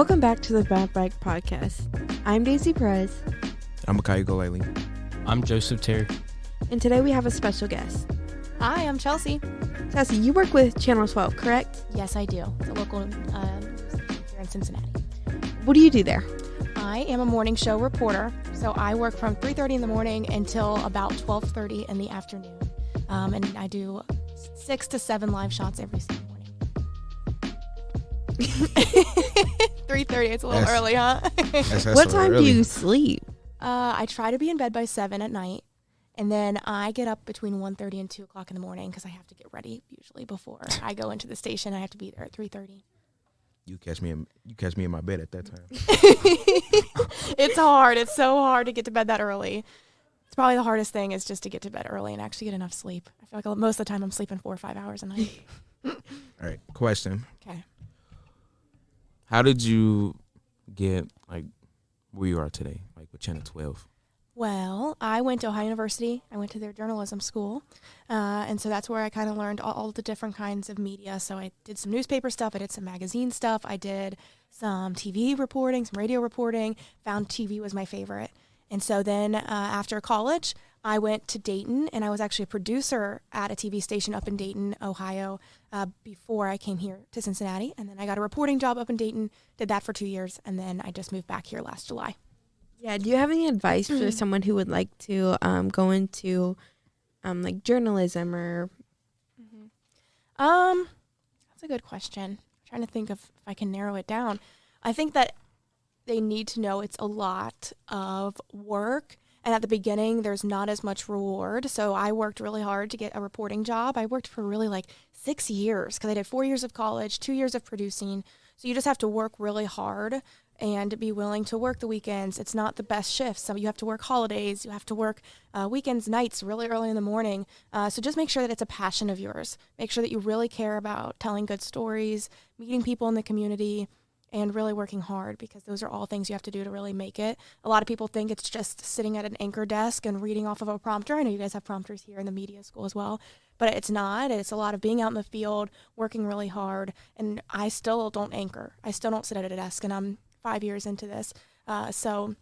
Welcome back to the Bad Bike Podcast. I'm Daisie Perez. I'm Maciah. I'm Joseph Terry. And today we have a special guest. Hi, I'm Chelsea. Chelsea, you work with Channel 12, correct? Yes, I do. It's a local news station here in Cincinnati. What do you do there? I am a morning show reporter, so I work from 3:30 in the morning until about 12:30 in the afternoon. And I do 6 to 7 live shots every single morning. 3:30, it's a little early, huh? What time do you sleep? I try to be in bed by 7 at night, and then I get up between 1:30 and 2 o'clock in the morning because I have to get ready usually before I go into the station. I have to be there at 3:30. You catch me in my bed at that time. It's hard. It's so hard to get to bed that early. It's probably the hardest thing is just to get to bed early and actually get enough sleep. I feel like most of the time I'm sleeping 4 or 5 hours a night. All right, question. Okay. How did you get where you are today, with Channel 12? Well, I went to Ohio University. I went to their journalism school. And so that's where I kind of learned all the different kinds of media. So I did some newspaper stuff. I did some magazine stuff. I did some TV reporting, some radio reporting. Found TV was my favorite. And so then after college, I went to Dayton, and I was actually a producer at a TV station up in Dayton, Ohio, before I came here to Cincinnati. And then I got a reporting job up in Dayton, did that for 2 years, and then I just moved back here last July. Yeah, do you have any advice for someone who would like to go into journalism or? That's a good question. I'm trying to think if I can narrow it down. I think that they need to know it's a lot of work, and at the beginning there's not as much reward. So I worked really hard to get a reporting job. I worked for really 6 years because I did 4 years of college, 2 years of producing. So you just have to work really hard and be willing to work the weekends. It's not the best shifts. So you have to work holidays. You have to work weekends, nights, really early in the morning. So just make sure that it's a passion of yours. Make sure that you really care about telling good stories, meeting people in the community, and really working hard, because those are all things you have to do to really make it. A lot of people think it's just sitting at an anchor desk and reading off of a prompter. I know you guys have prompters here in the media school as well, but it's not. It's a lot of being out in the field, working really hard, and I still don't anchor. I still don't sit at a desk, and I'm 5 years into this. So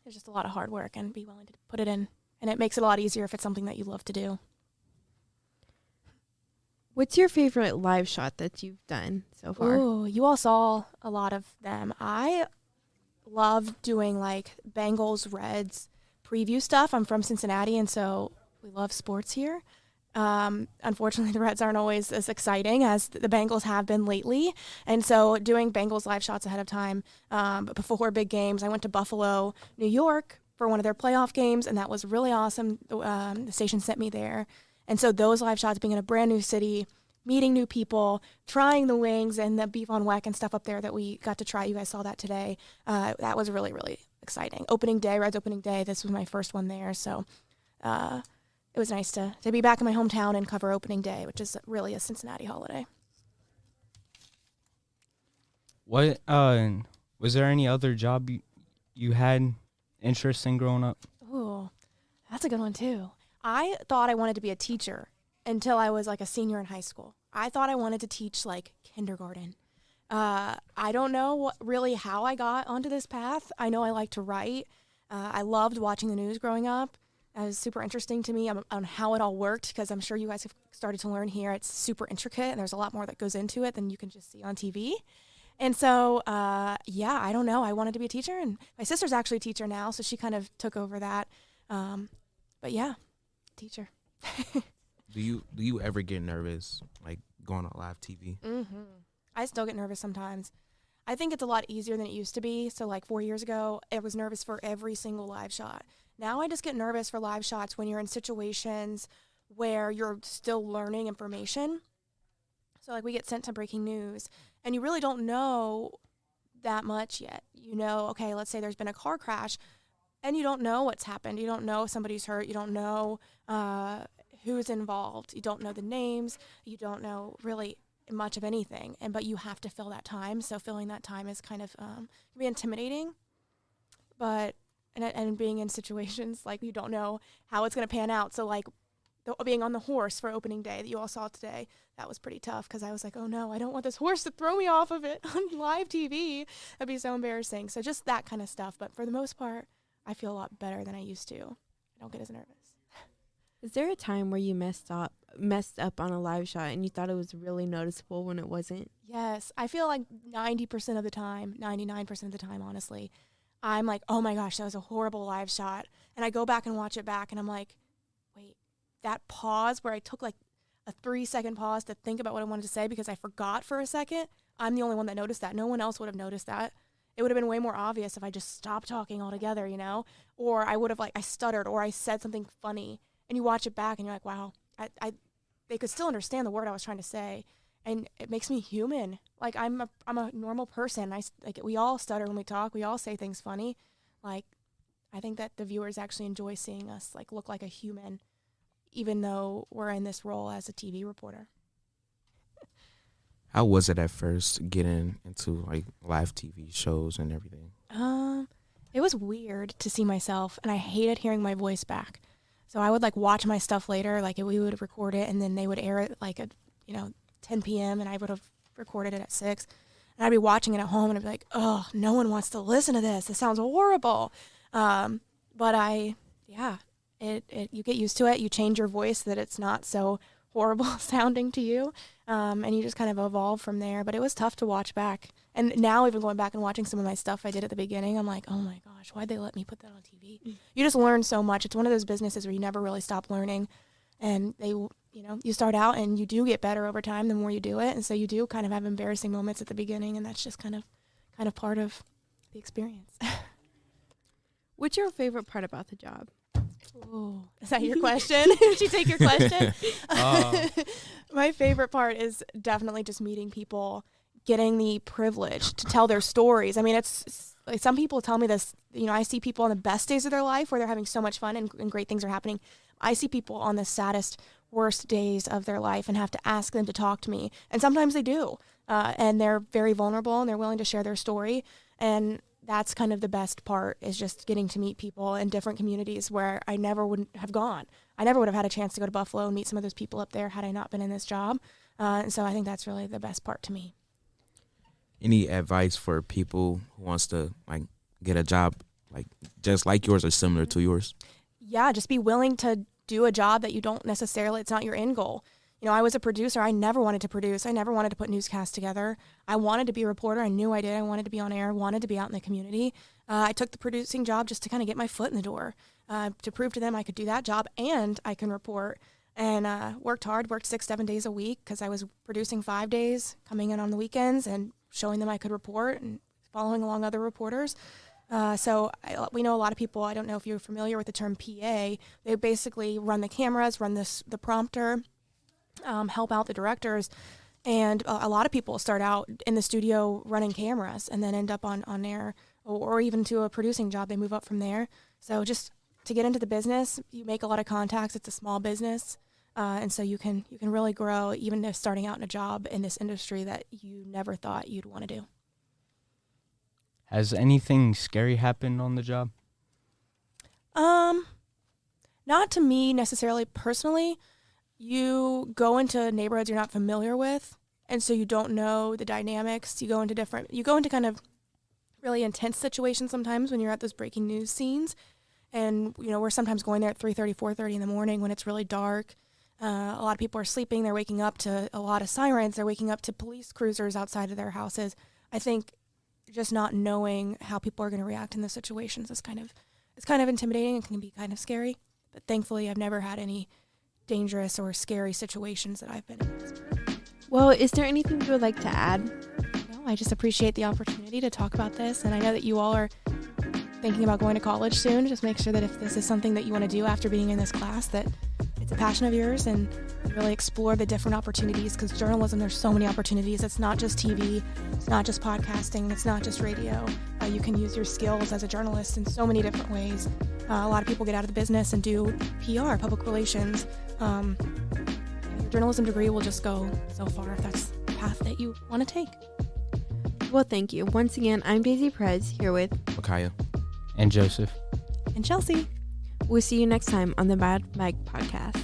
there's just a lot of hard work, and be willing to put it in, and it makes it a lot easier if it's something that you love to do. What's your favorite live shot that you've done so far? Oh, you all saw a lot of them. I love doing Bengals, Reds preview stuff. I'm from Cincinnati, and so we love sports here. Unfortunately, the Reds aren't always as exciting as the Bengals have been lately. And so doing Bengals live shots ahead of time, but before big games, I went to Buffalo, New York for one of their playoff games, and that was really awesome. The station sent me there. And so those live shots, being in a brand new city, meeting new people, trying the wings and the beef on weck and stuff up there that we got to try. You guys saw that today. That was really, really exciting. Opening day, Reds opening day. This was my first one there. So it was nice to be back in my hometown and cover opening day, which is really a Cincinnati holiday. What was there any other job you had interest in growing up? Oh, that's a good one too. I thought I wanted to be a teacher until I was a senior in high school. I thought I wanted to teach kindergarten. I don't know really how I got onto this path. I know I like to write. I loved watching the news growing up. It was super interesting to me on how it all worked, because I'm sure you guys have started to learn here. It's super intricate, and there's a lot more that goes into it than you can just see on TV. And so, I don't know. I wanted to be a teacher, and my sister's actually a teacher now, so she kind of took over that. But yeah, teacher. Do you ever get nervous going on live TV? Mm-hmm. I still get nervous sometimes. I think it's a lot easier than it used to be. So 4 years ago, I was nervous for every single live shot. Now I just get nervous for live shots when you're in situations where you're still learning information. So we get sent to breaking news, and you really don't know that much yet. Okay, let's say there's been a car crash, and you don't know what's happened. You don't know if somebody's hurt. You don't know who's involved. You don't know the names. You don't know really much of anything. But you have to fill that time. So filling that time is kind of can be intimidating. But and being in situations you don't know how it's going to pan out. So being on the horse for opening day that you all saw today. That was pretty tough because I was like, oh no, I don't want this horse to throw me off of it on live TV. That'd be so embarrassing. So just that kind of stuff. But for the most part, I feel a lot better than I used to. I don't get as nervous. Is there a time where you messed up on a live shot and you thought it was really noticeable when it wasn't? Yes. I feel like 90% of the time, 99% of the time, honestly, I'm like, oh my gosh, that was a horrible live shot. And I go back and watch it back and I'm like, wait, that pause where I took like a 3-second pause to think about what I wanted to say because I forgot for a second, I'm the only one that noticed that. No one else would have noticed that. It would have been way more obvious if I just stopped talking altogether, you know? Or I would have I stuttered or I said something funny. And you watch it back and you're like, wow, they could still understand the word I was trying to say. And it makes me human. Like I'm a normal person. We all stutter when we talk. We all say things funny. Like I think that the viewers actually enjoy seeing us look like a human, even though we're in this role as a TV reporter. How was it at first getting into live TV shows and everything? It was weird to see myself, and I hated hearing my voice back. So I would watch my stuff later, we would record it, and then they would air it at 10 p.m. and I would have recorded it at 6. And I'd be watching it at home, and I'd be like, oh, no one wants to listen to this. This sounds horrible. But you get used to it. You change your voice so that it's not so horrible sounding to you, and you just kind of evolve from there. But it was tough to watch back. And now even going back and watching some of my stuff I did at the beginning, I'm like, oh my gosh, why'd they let me put that on TV? You just learn so much. It's one of those businesses where you never really stop learning. And you start out and you do get better over time the more you do it. And so you do kind of have embarrassing moments at the beginning, and that's just kind of part of the experience. What's your favorite part about the job? Oh, is that your question? Did she take your question? My favorite part is definitely just meeting people, getting the privilege to tell their stories. I mean, it's some people tell me this, I see people on the best days of their life where they're having so much fun and great things are happening. I see people on the saddest, worst days of their life and have to ask them to talk to me. And sometimes they do. And they're very vulnerable and they're willing to share their story. And that's kind of the best part, is just getting to meet people in different communities where I never would have gone. I never would have had a chance to go to Buffalo and meet some of those people up there had I not been in this job. And so I think that's really the best part to me. Any advice for people who wants to get a job just like yours or similar to yours? Yeah, just be willing to do a job that you don't necessarily, it's not your end goal. I was a producer. I never wanted to produce. I never wanted to put newscasts together. I wanted to be a reporter. I knew I did. I wanted to be on air, wanted to be out in the community. I took the producing job just to kind of get my foot in the door, to prove to them I could do that job and I can report. And worked hard, worked 6-7 days a week because I was producing 5 days, coming in on the weekends and showing them I could report and following along other reporters. We know a lot of people, I don't know if you're familiar with the term PA, they basically run the cameras, run the prompter, help out the directors. And a lot of people start out in the studio running cameras and then end up on air or even to a producing job. They move up from there. So just to get into the business, you make a lot of contacts. It's a small business. And so you can really grow even if starting out in a job in this industry that you never thought you'd want to do. Has anything scary happened on the job? Not to me necessarily personally. You go into neighborhoods you're not familiar with, and so you don't know the dynamics. You go into kind of really intense situations sometimes when you're at those breaking news scenes. And, we're sometimes going there at 3:30, 4:30 in the morning when it's really dark. A lot of people are sleeping. They're waking up to a lot of sirens. They're waking up to police cruisers outside of their houses. I think just not knowing how people are going to react in those situations is kind of intimidating and can be kind of scary. But thankfully, I've never had any dangerous or scary situations that I've been in. Well, is there anything you would like to add? No, I just appreciate the opportunity to talk about this. And I know that you all are thinking about going to college soon. Just make sure that if this is something that you want to do after being in this class, that it's a passion of yours and you really explore the different opportunities, because journalism, there's so many opportunities. It's not just TV, it's not just podcasting, it's not just radio. You can use your skills as a journalist in so many different ways. A lot of people get out of the business and do PR, public relations. Your journalism degree will just go so far if that's the path that you want to take. Well, thank you. Once again, I'm Daisie Perez here with Maciah And Joseph. And Chelsea. We'll see you next time on the Bad Mike Podcast.